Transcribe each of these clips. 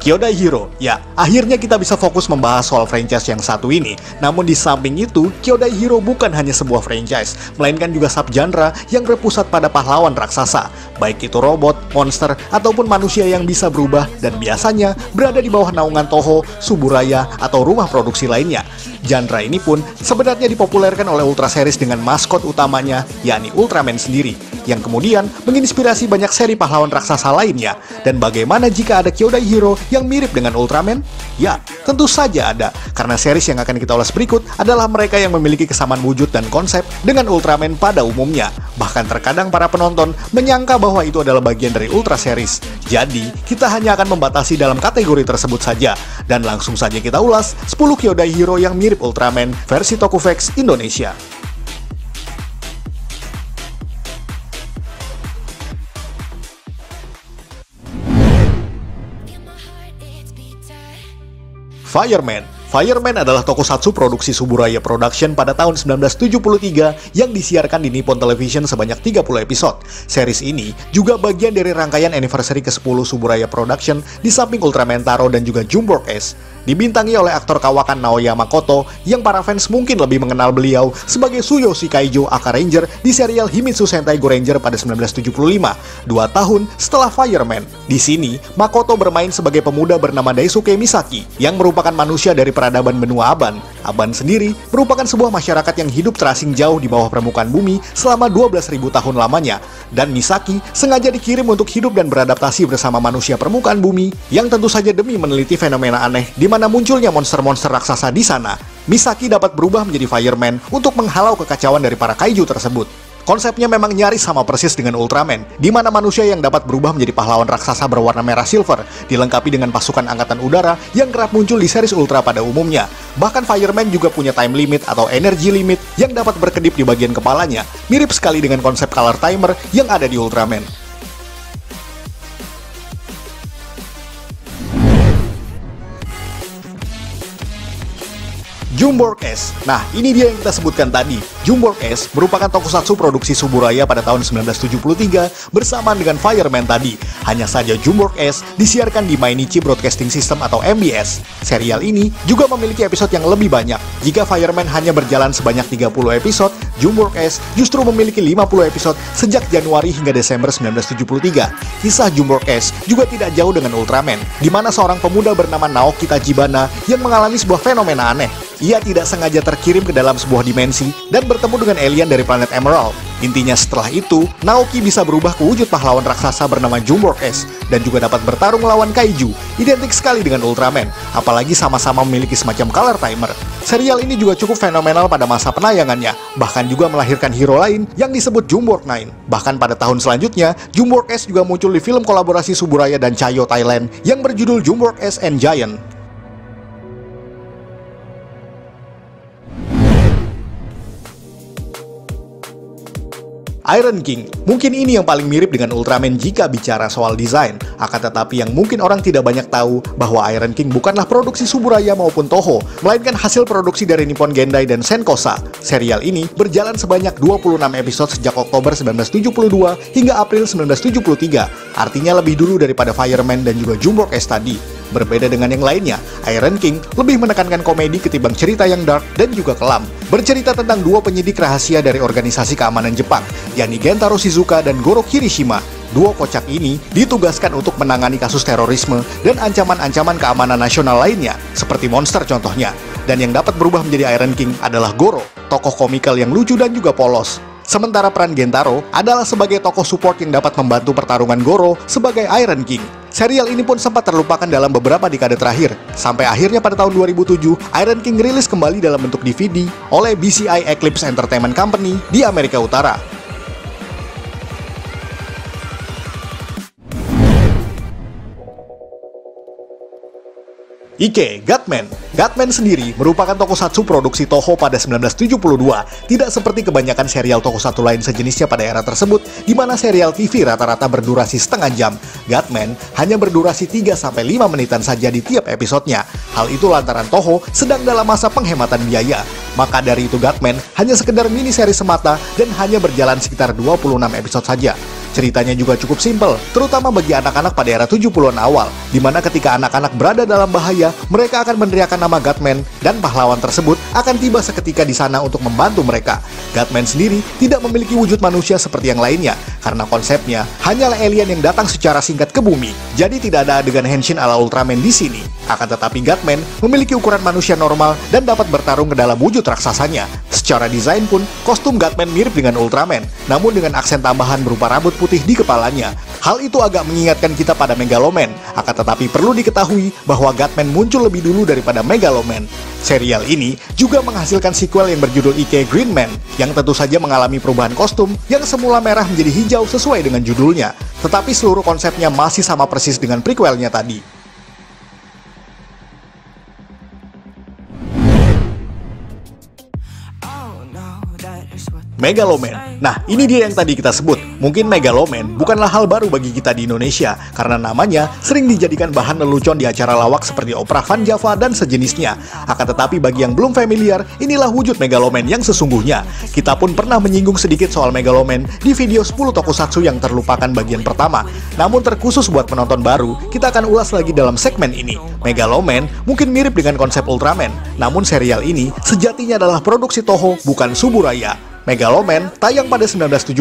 Kyodai Hero. Ya, akhirnya kita bisa fokus membahas soal franchise yang satu ini. Namun di samping itu, Kyodai Hero bukan hanya sebuah franchise, melainkan juga subgenre yang berpusat pada pahlawan raksasa. Baik itu robot, monster, ataupun manusia yang bisa berubah dan biasanya berada di bawah naungan Toho, Suburaya, atau rumah produksi lainnya. Genre ini pun sebenarnya dipopulerkan oleh Ultra Series dengan maskot utamanya, yakni Ultraman sendiri, yang kemudian menginspirasi banyak seri pahlawan raksasa lainnya. Dan bagaimana jika ada Kyodai Hero yang mirip dengan Ultraman? Ya, tentu saja ada, karena series yang akan kita ulas berikut adalah mereka yang memiliki kesamaan wujud dan konsep dengan Ultraman pada umumnya. Bahkan terkadang para penonton menyangka bahwa itu adalah bagian dari Ultra Series. Jadi, kita hanya akan membatasi dalam kategori tersebut saja. Dan langsung saja kita ulas 10 Kyodai Hero yang mirip Ultraman versi Tokuvex Indonesia. Fireman. Fireman adalah tokusatsu produksi Suburaya Production pada tahun 1973 yang disiarkan di Nippon Television sebanyak 30 episode. Series ini juga bagian dari rangkaian anniversary ke-10 Suburaya Production di samping Ultraman Taro dan juga Jumbork S. Dibintangi oleh aktor kawakan Naoya Makoto yang para fans mungkin lebih mengenal beliau sebagai Tsuyoshi Kaijo aka Ranger di serial Himitsu Sentai Go Ranger pada 1975, 2 tahun setelah Fireman. Di sini, Makoto bermain sebagai pemuda bernama Daisuke Misaki yang merupakan manusia dari peradaban benua Aban. Aban sendiri merupakan sebuah masyarakat yang hidup terasing jauh di bawah permukaan bumi selama 12.000 tahun lamanya. Dan Misaki sengaja dikirim untuk hidup dan beradaptasi bersama manusia permukaan bumi yang tentu saja demi meneliti fenomena aneh di mana munculnya monster-monster raksasa di sana. Misaki dapat berubah menjadi Fireman untuk menghalau kekacauan dari para kaiju tersebut. Konsepnya memang nyaris sama persis dengan Ultraman, di mana manusia yang dapat berubah menjadi pahlawan raksasa berwarna merah silver, dilengkapi dengan pasukan angkatan udara yang kerap muncul di series Ultra pada umumnya. Bahkan Fireman juga punya time limit atau energy limit yang dapat berkedip di bagian kepalanya, mirip sekali dengan konsep color timer yang ada di Ultraman. Jumbork S. Nah, ini dia yang kita sebutkan tadi. Jumbork S merupakan tokusatsu produksi Suburaya pada tahun 1973 bersamaan dengan Fireman tadi. Hanya saja Jumbork S disiarkan di Mainichi Broadcasting System atau MBS. Serial ini juga memiliki episode yang lebih banyak. Jika Fireman hanya berjalan sebanyak 30 episode, Jumbork S justru memiliki 50 episode sejak Januari hingga Desember 1973. Kisah Jumbork S juga tidak jauh dengan Ultraman, di mana seorang pemuda bernama Naoki Tachibana yang mengalami sebuah fenomena aneh. Ia tidak sengaja terkirim ke dalam sebuah dimensi dan bertemu dengan alien dari planet Emerald. Intinya setelah itu, Naoki bisa berubah ke wujud pahlawan raksasa bernama Jumbork S dan juga dapat bertarung melawan kaiju, identik sekali dengan Ultraman, apalagi sama-sama memiliki semacam color timer. Serial ini juga cukup fenomenal pada masa penayangannya, bahkan juga melahirkan hero lain yang disebut Jumbork 9. Bahkan pada tahun selanjutnya, Jumbork S juga muncul di film kolaborasi Suburaya dan Chayo Thailand yang berjudul Jumbork S and Giant. Iron King, mungkin ini yang paling mirip dengan Ultraman jika bicara soal desain. Akan tetapi yang mungkin orang tidak banyak tahu bahwa Iron King bukanlah produksi Suburaya maupun Toho, melainkan hasil produksi dari Nippon Gendai dan Senkosa. Serial ini berjalan sebanyak 26 episode sejak Oktober 1972 hingga April 1973. Artinya lebih dulu daripada Fireman dan juga Jumbork S tadi. Berbeda dengan yang lainnya, Iron King lebih menekankan komedi ketimbang cerita yang dark dan juga kelam. Bercerita tentang dua penyidik rahasia dari organisasi keamanan Jepang, yakni Gentaro Shizuka dan Goro Kirishima. Duo kocak ini ditugaskan untuk menangani kasus terorisme dan ancaman-ancaman keamanan nasional lainnya, seperti monster contohnya. Dan yang dapat berubah menjadi Iron King adalah Goro, tokoh komikal yang lucu dan juga polos. Sementara peran Gentaro adalah sebagai tokoh support yang dapat membantu pertarungan Goro sebagai Iron King. Serial ini pun sempat terlupakan dalam beberapa dekade terakhir, sampai akhirnya pada tahun 2007, Iron King rilis kembali dalam bentuk DVD oleh BCI Eclipse Entertainment Company di Amerika Utara. Ike, Gatman. Gatman sendiri merupakan tokusatsu produksi Toho pada 1972, tidak seperti kebanyakan serial tokusatsu lain sejenisnya pada era tersebut, di mana serial TV rata-rata berdurasi setengah jam. Gatman hanya berdurasi 3-5 menitan saja di tiap episodenya. Hal itu lantaran Toho sedang dalam masa penghematan biaya. Maka dari itu Gatman hanya sekedar mini seri semata dan hanya berjalan sekitar 26 episode saja. Ceritanya juga cukup simpel, terutama bagi anak-anak pada era 70-an awal, di mana ketika anak-anak berada dalam bahaya, mereka akan meneriakkan nama Gatman, dan pahlawan tersebut akan tiba seketika di sana untuk membantu mereka. Gatman sendiri tidak memiliki wujud manusia seperti yang lainnya, karena konsepnya hanyalah alien yang datang secara singkat ke bumi. Jadi tidak ada adegan henshin ala Ultraman di sini. Akan tetapi Gatman memiliki ukuran manusia normal dan dapat bertarung ke dalam wujud raksasanya. Secara desain pun, kostum Gatman mirip dengan Ultraman, namun dengan aksen tambahan berupa rambut putih di kepalanya. Hal itu agak mengingatkan kita pada Megaloman, akan tetapi perlu diketahui bahwa Gatman muncul lebih dulu daripada Megaloman. Serial ini juga menghasilkan sequel yang berjudul Ike Green Man, yang tentu saja mengalami perubahan kostum yang semula merah menjadi hijau sesuai dengan judulnya, tetapi seluruh konsepnya masih sama persis dengan prequelnya tadi. Megaloman. Nah, ini dia yang tadi kita sebut. Mungkin Megaloman bukanlah hal baru bagi kita di Indonesia, karena namanya sering dijadikan bahan lelucon di acara lawak seperti opera Van Java dan sejenisnya. Akan tetapi bagi yang belum familiar, inilah wujud Megaloman yang sesungguhnya. Kita pun pernah menyinggung sedikit soal Megaloman di video 10 tokusatsu yang terlupakan bagian pertama. Namun terkhusus buat penonton baru, kita akan ulas lagi dalam segmen ini. Megaloman mungkin mirip dengan konsep Ultraman, namun serial ini sejatinya adalah produksi Toho, bukan Suburaya. Megaloman tayang pada 1979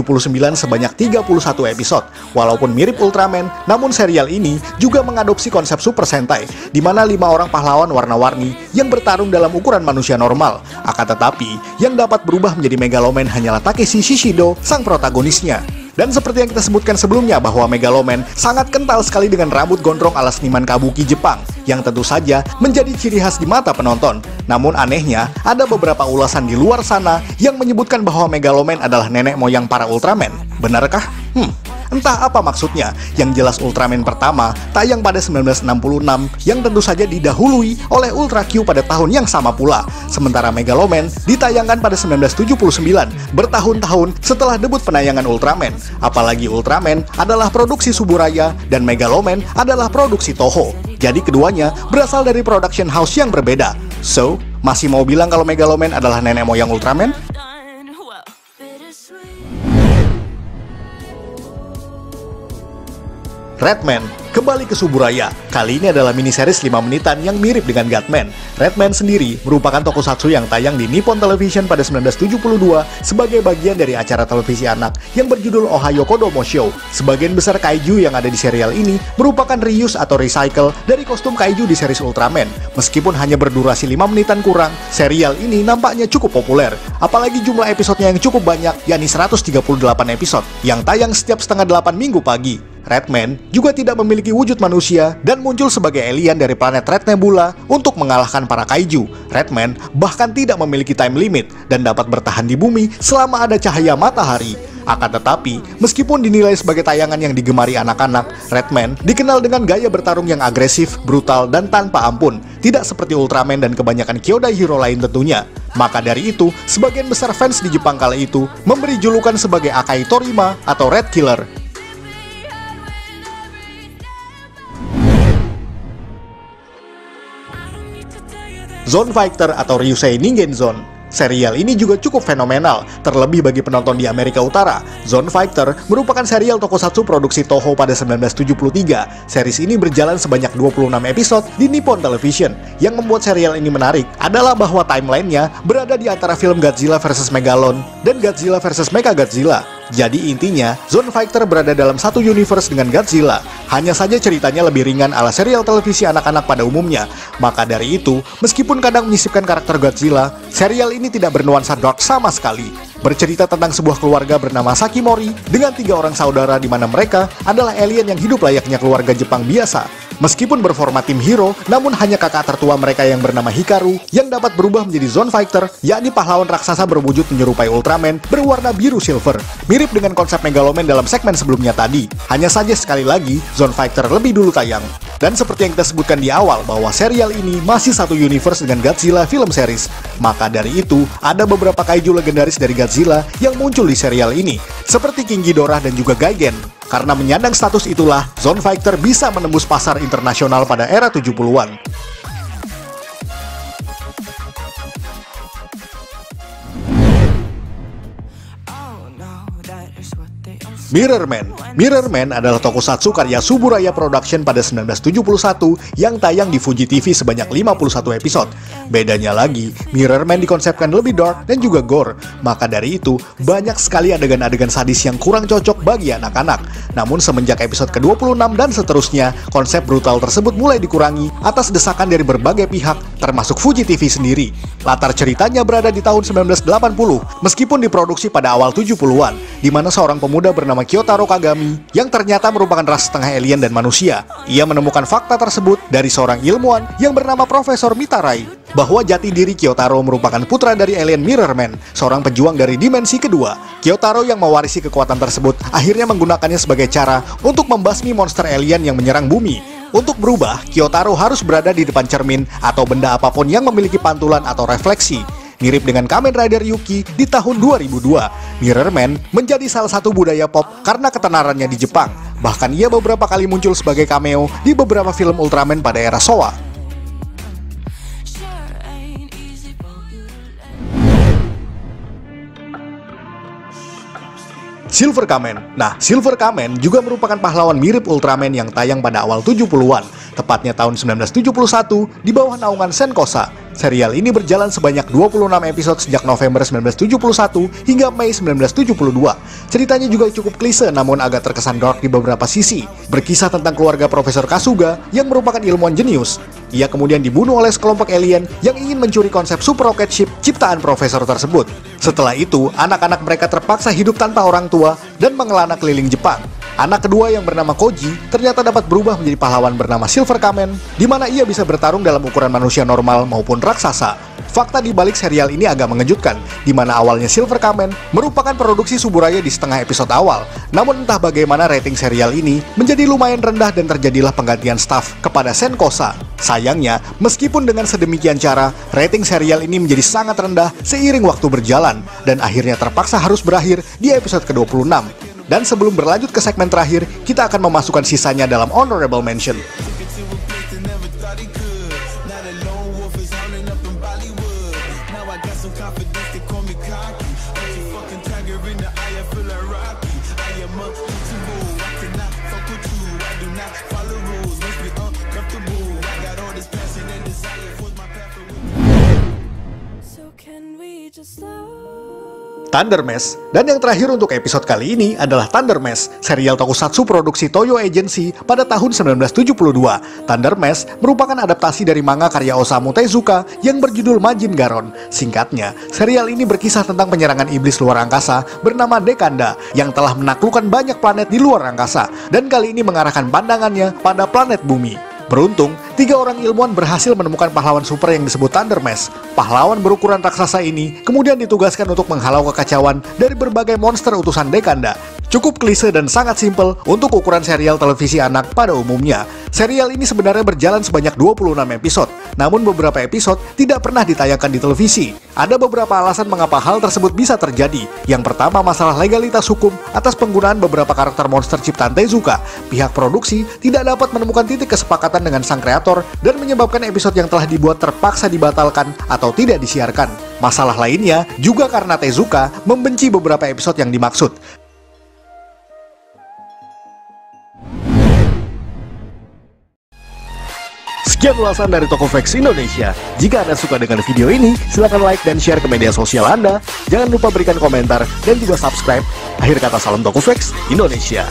sebanyak 31 episode. Walaupun mirip Ultraman, namun serial ini juga mengadopsi konsep Super Sentai, di mana 5 orang pahlawan warna-warni yang bertarung dalam ukuran manusia normal. Akan tetapi, yang dapat berubah menjadi Megaloman hanyalah Takeshi Shishido, sang protagonisnya. Dan seperti yang kita sebutkan sebelumnya bahwa Megaloman sangat kental sekali dengan rambut gondrong ala seniman kabuki Jepang, yang tentu saja menjadi ciri khas di mata penonton. Namun anehnya, ada beberapa ulasan di luar sana yang menyebutkan bahwa Megaloman adalah nenek moyang para Ultraman. Benarkah? Entah apa maksudnya. Yang jelas Ultraman pertama tayang pada 1966 yang tentu saja didahului oleh Ultra Q pada tahun yang sama pula. Sementara Megaloman ditayangkan pada 1979, bertahun-tahun setelah debut penayangan Ultraman. Apalagi Ultraman adalah produksi Suburaya dan Megaloman adalah produksi Toho. Jadi keduanya berasal dari production house yang berbeda. So, masih mau bilang kalau Megaloman adalah nenek moyang Ultraman? Redman kembali ke Suburaya. Kali ini adalah miniseries 5 menitan yang mirip dengan Gatman. Redman sendiri merupakan tokusatsu yang tayang di Nippon Television pada 1972 sebagai bagian dari acara televisi anak yang berjudul Ohayo Kodomo Show. Sebagian besar kaiju yang ada di serial ini merupakan reuse atau recycle dari kostum kaiju di series Ultraman. Meskipun hanya berdurasi 5 menitan kurang, serial ini nampaknya cukup populer. Apalagi jumlah episodenya yang cukup banyak, yakni 138 episode, yang tayang setiap setengah 8 minggu pagi. Redman juga tidak memiliki wujud manusia dan muncul sebagai alien dari planet Red Nebula untuk mengalahkan para kaiju. Redman bahkan tidak memiliki time limit dan dapat bertahan di bumi selama ada cahaya matahari. Akan tetapi, meskipun dinilai sebagai tayangan yang digemari anak-anak, Redman dikenal dengan gaya bertarung yang agresif, brutal, dan tanpa ampun. Tidak seperti Ultraman dan kebanyakan Kyodai hero lain tentunya. Maka dari itu, sebagian besar fans di Jepang kala itu memberi julukan sebagai Akai Torima atau Red Killer. Zone Fighter atau Ryusei Ningen Zone. Serial ini juga cukup fenomenal, terlebih bagi penonton di Amerika Utara. Zone Fighter merupakan serial tokusatsu produksi Toho pada 1973. Series ini berjalan sebanyak 26 episode di Nippon Television. Yang membuat serial ini menarik adalah bahwa timelinenya berada di antara film Godzilla vs Megalon dan Godzilla vs Mechagodzilla. Jadi intinya, Zone Fighter berada dalam satu universe dengan Godzilla. Hanya saja ceritanya lebih ringan ala serial televisi anak-anak pada umumnya. Maka dari itu, meskipun kadang menyisipkan karakter Godzilla, serial ini tidak bernuansa dark sama sekali. Bercerita tentang sebuah keluarga bernama Sakimori dengan 3 orang saudara di mana mereka adalah alien yang hidup layaknya keluarga Jepang biasa. Meskipun berformat tim hero, namun hanya kakak tertua mereka yang bernama Hikaru yang dapat berubah menjadi Zone Fighter, yakni pahlawan raksasa berwujud menyerupai Ultraman berwarna biru silver. Mirip dengan konsep Megaloman dalam segmen sebelumnya tadi. Hanya saja sekali lagi, Zone Fighter lebih dulu tayang. Dan seperti yang kita sebutkan di awal bahwa serial ini masih satu universe dengan Godzilla film series. Maka dari itu, ada beberapa kaiju legendaris dari Godzilla yang muncul di serial ini, seperti King Ghidorah dan juga Gigan. Karena menyandang status itulah, Zone Fighter bisa menembus pasar internasional pada era 70-an. Mirror Man adalah tokusatsu karya Suburaya Production pada 1971 yang tayang di Fuji TV sebanyak 51 episode. Bedanya lagi, Mirror Man dikonsepkan lebih dark dan juga gore. Maka dari itu, banyak sekali adegan-adegan sadis yang kurang cocok bagi anak-anak. Namun semenjak episode ke-26 dan seterusnya, konsep brutal tersebut mulai dikurangi atas desakan dari berbagai pihak, termasuk Fuji TV sendiri. Latar ceritanya berada di tahun 1980, meskipun diproduksi pada awal 70-an, di mana seorang pemuda bernama Kyotaro Kagami yang ternyata merupakan ras setengah alien dan manusia. Ia menemukan fakta tersebut dari seorang ilmuwan yang bernama Profesor Mitarai, bahwa jati diri Kyotaro merupakan putra dari alien Mirror Man, seorang pejuang dari dimensi kedua. Kyotaro yang mewarisi kekuatan tersebut akhirnya menggunakannya sebagai cara untuk membasmi monster alien yang menyerang bumi. Untuk berubah, Kyotaro harus berada di depan cermin atau benda apapun yang memiliki pantulan atau refleksi. Mirip dengan Kamen Rider Yuki di tahun 2002, Mirror Man menjadi salah satu budaya pop karena ketenarannya di Jepang. Bahkan ia beberapa kali muncul sebagai cameo di beberapa film Ultraman pada era Showa. Silver Kamen. Nah, Silver Kamen juga merupakan pahlawan mirip Ultraman yang tayang pada awal 70-an, tepatnya tahun 1971 di bawah naungan Senkosa. Serial ini berjalan sebanyak 26 episode sejak November 1971 hingga Mei 1972. Ceritanya juga cukup klise namun agak terkesan dark di beberapa sisi. Berkisah tentang keluarga Profesor Kasuga yang merupakan ilmuwan jenius. Ia kemudian dibunuh oleh sekelompok alien yang ingin mencuri konsep super rocket ship ciptaan profesor tersebut. Setelah itu, anak-anak mereka terpaksa hidup tanpa orang tua dan mengelana keliling Jepang. Anak kedua yang bernama Koji ternyata dapat berubah menjadi pahlawan bernama Silver Kamen, di mana ia bisa bertarung dalam ukuran manusia normal maupun raksasa. Fakta di balik serial ini agak mengejutkan, di mana awalnya Silver Kamen merupakan produksi Suburaya di setengah episode awal. Namun entah bagaimana rating serial ini menjadi lumayan rendah dan terjadilah penggantian staf kepada Senkosa. Sayangnya, meskipun dengan sedemikian cara, rating serial ini menjadi sangat rendah seiring waktu berjalan, dan akhirnya terpaksa harus berakhir di episode ke-26. Dan sebelum berlanjut ke segmen terakhir, kita akan memasukkan sisanya dalam Honorable Mention. Thunder Mesh. Dan yang terakhir untuk episode kali ini adalah Thunder Mesh, serial tokusatsu produksi Toyo Agency pada tahun 1972. Thunder Mesh merupakan adaptasi dari manga karya Osamu Tezuka yang berjudul Majin Garon. Singkatnya, serial ini berkisah tentang penyerangan iblis luar angkasa bernama Dekanda yang telah menaklukkan banyak planet di luar angkasa, dan kali ini mengarahkan pandangannya pada planet bumi. Beruntung, 3 orang ilmuwan berhasil menemukan pahlawan super yang disebut Thunder Mesh. Pahlawan berukuran raksasa ini kemudian ditugaskan untuk menghalau kekacauan dari berbagai monster utusan Dekanda. Cukup klise dan sangat simpel untuk ukuran serial televisi anak pada umumnya. Serial ini sebenarnya berjalan sebanyak 26 episode, namun beberapa episode tidak pernah ditayangkan di televisi. Ada beberapa alasan mengapa hal tersebut bisa terjadi. Yang pertama, masalah legalitas hukum atas penggunaan beberapa karakter monster ciptaan Tezuka. Pihak produksi tidak dapat menemukan titik kesepakatan dengan sang kreator dan menyebabkan episode yang telah dibuat terpaksa dibatalkan atau tidak disiarkan. Masalah lainnya juga karena Tezuka membenci beberapa episode yang dimaksud. Sekian ulasan dari Tokofax Indonesia. Jika Anda suka dengan video ini, silakan like dan share ke media sosial Anda. Jangan lupa berikan komentar dan juga subscribe. Akhir kata, salam Tokofax Indonesia.